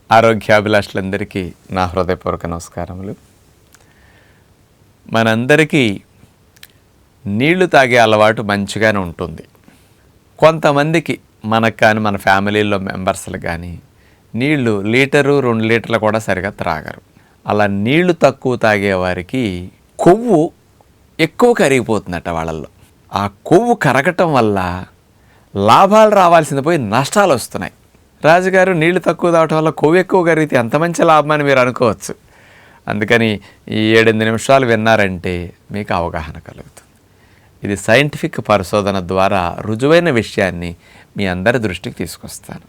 ఆరోగ్యాభిలాషులందరికీ నా హృదయపూర్వక నమస్కారములు. మనందరికీ నీళ్లు తాగే అలవాటు మంచిగానే ఉంటుంది. కొంతమందికి మనకు కానీ మన ఫ్యామిలీలో మెంబర్స్లు కానీ నీళ్లు లీటరు 2 లీటర్లు కూడా సరిగా త్రాగరు. అలా నీళ్లు తక్కువ తాగేవారికి కొవ్వు ఎక్కువ కరిగిపోతుందట వాళ్ళల్లో. ఆ కొవ్వు కరగటం వల్ల లాభాలు రావాల్సింది పోయి నష్టాలు వస్తున్నాయి. రాజుగారు నీళ్లు తక్కువ తాగటం వల్ల కొవ్వు ఎక్కువ కరిగితే ఎంత మంచి లాభం అని మీరు అనుకోవచ్చు. అందుకని ఈ 7-8 నిమిషాలు విన్నారంటే మీకు అవగాహన కలుగుతుంది. ఇది సైంటిఫిక్ పరిశోధన ద్వారా రుజువైన విషయాన్ని మీ అందరి దృష్టికి తీసుకొస్తాను.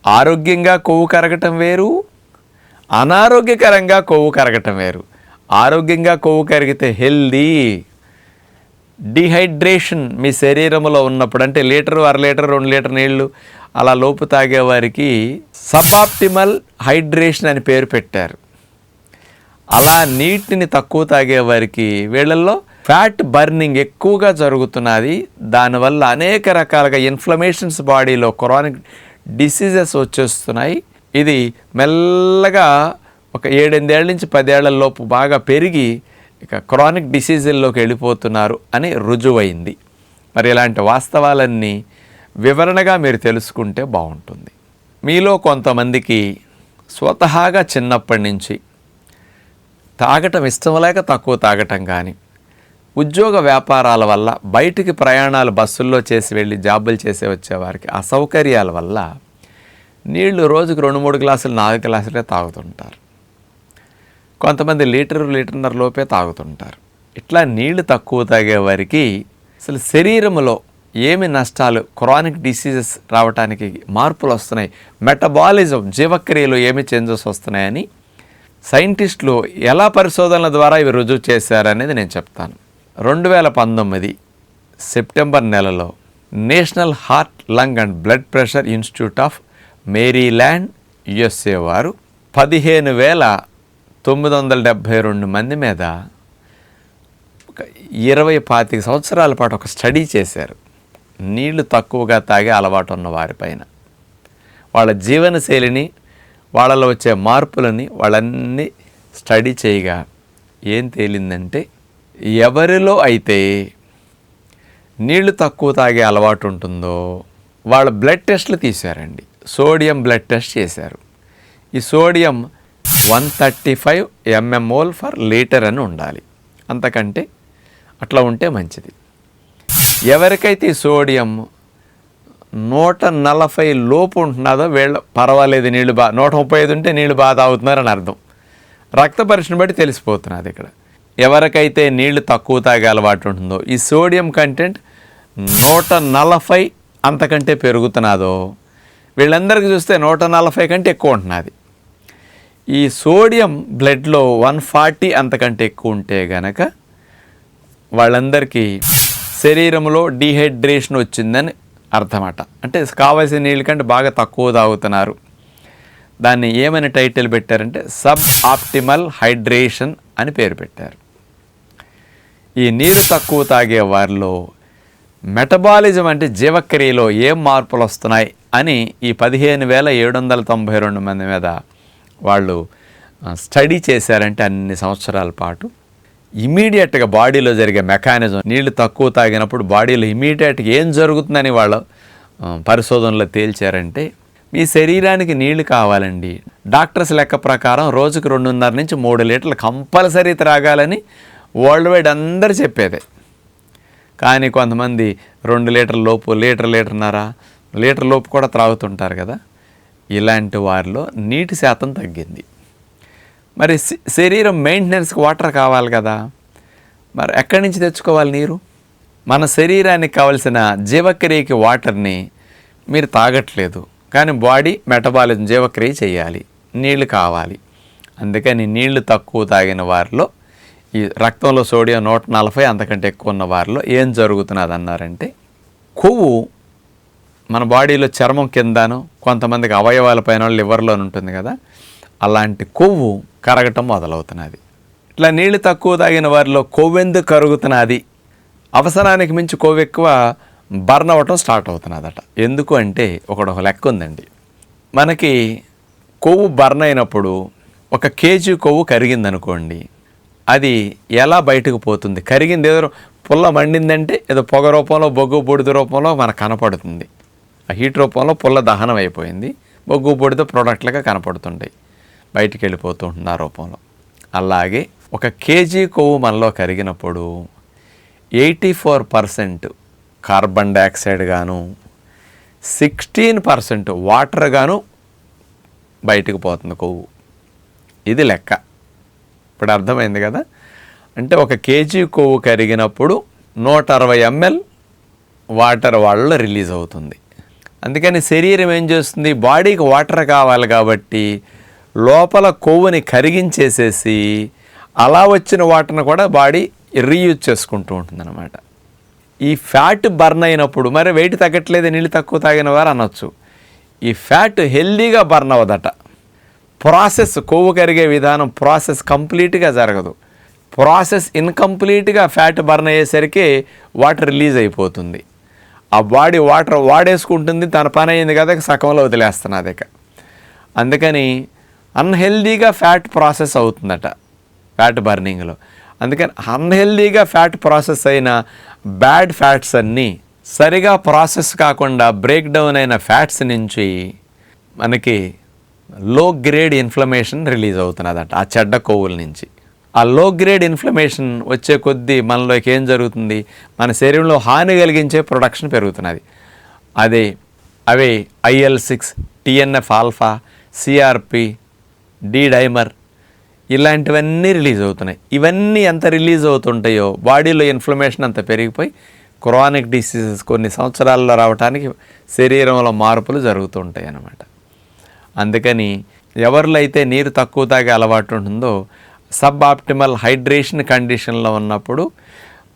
ఆరోగ్యంగా కొవ్వు కరగటం వేరు, అనారోగ్యకరంగా కొవ్వు కరగటం వేరు. ఆరోగ్యంగా కొవ్వు కరిగితే హెల్దీ. డిహైడ్రేషన్ మీ శరీరంలో ఉన్నప్పుడు, అంటే లీటరు 1/2 లీటర్ 2 లీటర్ నీళ్లు అలా లోపు తాగేవారికి సబ్ఆప్టిమల్ హైడ్రేషన్ అని పేరు పెట్టారు. అలా నీటిని తక్కువ తాగేవారికి వీళ్ళల్లో ఫ్యాట్ బర్నింగ్ ఎక్కువగా జరుగుతున్నది. దానివల్ల అనేక రకాలుగా ఇన్ఫ్లమేషన్స్ బాడీలో క్రానిక్ డిసీజెస్ వచ్చేస్తున్నాయి. ఇది మెల్లగా ఒక 7-8 ఏళ్ళ నుంచి 10 ఏళ్ల లోపు బాగా పెరిగి ఇక క్రానిక్ డిసీజుల్లోకి వెళ్ళిపోతున్నారు అని రుజువైంది. మరి ఇలాంటి వాస్తవాలన్నీ వివరణగా మీరు తెలుసుకుంటే బాగుంటుంది. మీలో కొంతమందికి స్వతహాగా చిన్నప్పటి నుంచి తాగటం ఇష్టం లేక తక్కువ తాగటం కానీ, ఉద్యోగ వ్యాపారాల వల్ల బయటికి ప్రయాణాలు బస్సుల్లో చేసి వెళ్ళి జాబులు చేసే వచ్చేవారికి అసౌకర్యాల వల్ల నీళ్లు రోజుకు 2-3 గ్లాసులు 4 గ్లాసులే తాగుతుంటారు. కొంతమంది లీటర్న్నర లోపే తాగుతుంటారు. ఇట్లా నీళ్లు తక్కువ తాగేవారికి అసలు శరీరంలో ఏమి నష్టాలు, క్రానిక్ డిసీజెస్ రావడానికి మార్పులు వస్తున్నాయి, మెటబాలిజం జీవక్రియలో ఏమి చేంజెస్ వస్తున్నాయని సైంటిస్టులు ఎలా పరిశోధనల ద్వారా ఇవి రుజువు చేశారనేది నేను చెప్తాను. 2019 సెప్టెంబర్ నెలలో national heart, lung and blood pressure institute of Maryland USA వారు 15,972 మంది మీద 20-25 సంవత్సరాల పాటు ఒక స్టడీ చేశారు. నీళ్లు తక్కువగా తాగే అలవాటు ఉన్న వారిపైన వాళ్ళ జీవనశైలిని, వాళ్ళలో వచ్చే మార్పులని వాళ్ళన్నీ స్టడీ చేయగా ఏం తేలిందంటే, ఎవరిలో అయితే నీళ్లు తక్కువ తాగే అలవాటు ఉంటుందో వాళ్ళ బ్లడ్ టెస్ట్లు తీశారండి. సోడియం బ్లడ్ టెస్ట్ చేశారు. ఈ సోడియం 135 mmol/లీటర్ అని ఉండాలి. అంతకంటే అట్లా ఉంటే మంచిది. ఎవరికైతే ఈ సోడియం 140 లోపు ఉంటున్నదో వీళ్ళ పర్వాలేదు, నీళ్ళు 135 ఉంటే నీళ్ళు బాగా తాగుతున్నారని అర్థం. రక్త పరీక్షను బట్టి తెలిసిపోతున్నది. ఇక్కడ ఎవరికైతే నీళ్లు తక్కువ తాగే అలవాటు ఉంటుందో, ఈ సోడియం కంటెంట్ 140 అంతకంటే పెరుగుతున్నదో వీళ్ళందరికీ చూస్తే 140 కంటే ఎక్కువ ఉంటున్నది. ఈ సోడియం బ్లడ్లో 140 అంతకంటే ఎక్కువ ఉంటే గనక వాళ్ళందరికీ శరీరంలో డీహైడ్రేషన్ వచ్చిందని అర్థమట. అంటే కావాల్సిన నీళ్ళ కంటే బాగా తక్కువ తాగుతున్నారు. దాన్ని ఏమని టైటిల్ పెట్టారంటే సబ్ ఆప్టిమల్ హైడ్రేషన్ అని పేరు పెట్టారు. ఈ నీరు తక్కువ తాగే వారిలో మెటబాలిజం అంటే జీవక్రియలో ఏం మార్పులు వస్తున్నాయి అని ఈ 15,792 మంది మీద వాళ్ళు స్టడీ చేశారంటే అన్ని సంవత్సరాల పాటు ఇమీడియట్గా బాడీలో జరిగే మెకానిజం, నీళ్లు తక్కువ తాగినప్పుడు బాడీలో ఇమీడియట్గా ఏం జరుగుతుందని వాళ్ళు పరిశోధనలో తేల్చారంటే, మీ శరీరానికి నీళ్లు కావాలండి. డాక్టర్స్ లెక్క ప్రకారం రోజుకు 2.5 నుంచి 3 లీటర్లు కంపల్సరీ త్రాగాలని వరల్డ్ వైడ్ అందరూ చెప్పేదే. కానీ కొంతమంది 2 లీటర్ల లోపు, లీటర్న్నర లీటర్ లోపు కూడా త్రాగుతుంటారు కదా. ఇలాంటి వారిలో నీటి శాతం తగ్గింది. మరి శరీరం మెయింటెనెన్స్కి వాటర్ కావాలి కదా, మరి ఎక్కడి నుంచి తెచ్చుకోవాలి నీరు? మన శరీరానికి కావలసిన జీవక్రియకి వాటర్ని మీరు తాగట్లేదు, కానీ బాడీ మెటబాలిజం జీవక్రియ చేయాలి, నీళ్లు కావాలి. అందుకని నీళ్లు తక్కువ తాగిన వారిలో ఈ రక్తంలో సోడియం 140 అంతకంటే ఎక్కువ ఉన్న వారిలో ఏం జరుగుతున్నది అన్నారంటే, కొవ్వు మన బాడీలో చర్మం కిందను, కొంతమందికి అవయవాల పైన లివర్లో ఉంటుంది కదా, అలాంటి కొవ్వు కరగటం మొదలవుతున్నది. ఇట్లా నీళ్లు తక్కువ తాగిన వారిలో కొవ్వెందుకు కరుగుతున్నది? అవసరానికి మించి కొవ్వు ఎక్కువ బర్న్ అవ్వటం స్టార్ట్ అవుతున్నదట. ఎందుకు అంటే ఒక లెక్క ఉందండి. మనకి కొవ్వు బర్న్ అయినప్పుడు 1 కేజీ కొవ్వు కరిగిందనుకోండి, అది ఎలా బయటకు పోతుంది? కరిగింది ఏదో పుల్ల మండిందంటే ఏదో పొగ రూపంలో, బొగ్గు బూడిద రూపంలో మనకు కనపడుతుంది. ఆ హీట్ రూపంలో పుల్ల దహనం అయిపోయింది, బొగ్గు బూడిద ప్రోడక్ట్లుగా కనపడుతుంటాయి, బయటికి వెళ్ళిపోతూ ఉంటుంది ఆ రూపంలో. అలాగే 1 కేజీ కొవ్వు మనలో కరిగినప్పుడు 84% కార్బన్ డైఆక్సైడ్ గాను, 16% వాటర్ గాను బయటకు పోతుంది కొవ్వు. ఇది లెక్క. ఇప్పుడు అర్థమైంది కదా? అంటే 1 కేజీ కొవ్వు కరిగినప్పుడు 160 ml వాటర్ వాళ్ళలో రిలీజ్ అవుతుంది. అందుకని శరీరం ఏం చేస్తుంది? బాడీకి వాటర్ కావాలి కాబట్టి లోపల కొవ్వుని కరిగించేసేసి అలా వచ్చిన వాటర్ని కూడా బాడీ రీయూజ్ చేసుకుంటూ ఉంటుందన్నమాట. ఈ ఫ్యాట్ బర్న్ అయినప్పుడు మరి వెయిట్ తగ్గట్లేదు, నీళ్ళు తక్కువ తాగిన వారు అనొచ్చు. ఈ ఫ్యాట్ హెల్దీగా బర్న్ అవ్వదట. ప్రాసెస్, కొవ్వు కరిగే విధానం ప్రాసెస్ కంప్లీట్గా జరగదు. ప్రాసెస్ ఇన్కంప్లీట్గా ఫ్యాట్ బర్న్ అయ్యేసరికి వాటర్ రిలీజ్ అయిపోతుంది. ఆ బాడీ వాటర్ వాడేసుకుంటుంది, తన పని అయింది కదా, సగంలో వదిలేస్తున్నది. అందుకని అన్హెల్దీగా ఫ్యాట్ ప్రాసెస్ అవుతుందట ఫ్యాట్ బర్నింగ్లో. అందుకని అన్హెల్దీగా ఫ్యాట్ ప్రాసెస్ అయిన బ్యాడ్ ఫ్యాట్స్ అన్నీ సరిగా ప్రాసెస్ కాకుండా బ్రేక్ డౌన్ అయిన ఫ్యాట్స్ నుంచి మనకి లో గ్రేడ్ ఇన్ఫ్లమేషన్ రిలీజ్ అవుతున్నదట ఆ చెడ్డ కొవ్వుల నుంచి. ఆ లో గ్రేడ్ ఇన్ఫ్లమేషన్ వచ్చే కొద్దీ మనలోకి ఏం జరుగుతుంది? మన శరీరంలో హాని కలిగించే ప్రొడక్షన్ పెరుగుతున్నది. అవే IL-6, TNF alpha, CRP, D dimer ఇలాంటివన్నీ రిలీజ్ అవుతున్నాయి. ఇవన్నీ ఎంత రిలీజ్ అవుతుంటాయో బాడీలో ఇన్ఫ్లమేషన్ అంత పెరిగిపోయి క్రానిక్ డిసీజెస్ కొన్ని సంవత్సరాల్లో రావడానికి శరీరంలో మార్పులు జరుగుతూ ఉంటాయి అన్నమాట. అందుకని ఎవరిలో అయితే నీరు తక్కువ తాగే అలవాటు ఉంటుందో సబ్ ఆప్టిమల్ హైడ్రేషన్ కండిషన్లో ఉన్నప్పుడు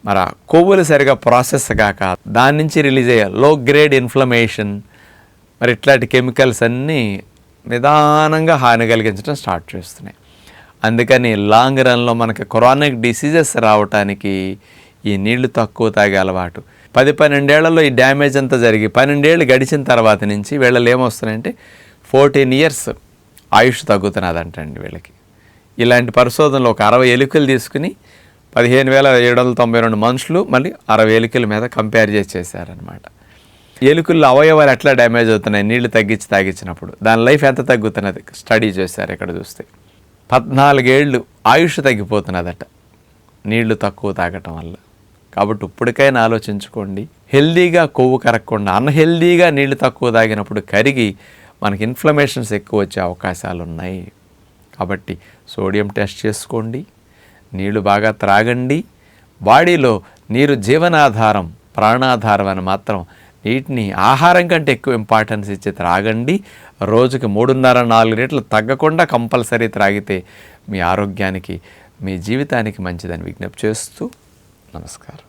మరి కొవ్వులు సరిగా ప్రాసెస్ కాక దాని నుంచి రిలీజ్ అయ్యే లో గ్రేడ్ ఇన్ఫ్లమేషన్ మరి ఇట్లాంటి కెమికల్స్ అన్నీ నిదానంగా హాని కలిగించడం స్టార్ట్ చేస్తున్నాయి. అందుకని లాంగ్ రన్లో మనకి క్రానిక్ డిసీజెస్ రావటానికి ఈ నీళ్లు తక్కువ తాగే అలవాటు 10-12 ఏళ్లలో ఈ డ్యామేజ్ అంతా జరిగి 12 ఏళ్ళు గడిచిన తర్వాత నుంచి వీళ్ళలో ఏమొస్తున్నాయంటే 14 years ఆయుష్ తగ్గుతున్నదంటండి వీళ్ళకి. ఇలాంటి పరిశోధనలు ఒక 60 ఎలుకలు తీసుకుని 15,792 మనుషులు మళ్ళీ 60 ఎలుకల మీద కంపేర్ చేశారనమాట. ఎలుకల్లో అవయవాలు ఎట్లా డ్యామేజ్ అవుతున్నాయి నీళ్లు తాగించినప్పుడు, దాని లైఫ్ ఎంత తగ్గుతున్నది స్టడీ చేశారు. ఇక్కడ చూస్తే 14 ఏళ్ళు ఆయుష్ తగ్గిపోతున్నదట నీళ్లు తక్కువ తాగటం వల్ల. కాబట్టి ఇప్పటికైనా ఆలోచించుకోండి, హెల్దీగా కొవ్వు కరగకుండా అన్హెల్దీగా నీళ్లు తక్కువ తాగినప్పుడు కరిగి మనకి ఇన్ఫ్లమేషన్స్ ఎక్కువ వచ్చే అవకాశాలు ఉన్నాయి. కాబట్టి సోడియం టెస్ట్ చేసుకోండి, నీళ్లు బాగా త్రాగండి. బాడీలో నీరు జీవనాధారం, ప్రాణాధారం అని మాత్రం నీటిని ఆహారం కంటే ఎక్కువ ఇంపార్టెన్స్ ఇచ్చి త్రాగండి. రోజుకి 3.5-4 లీటర్లు తగ్గకుండా కంపల్సరీ త్రాగితే మీ ఆరోగ్యానికి, మీ జీవితానికి మంచిదని విజ్ఞప్తి చేస్తూ నమస్కారం.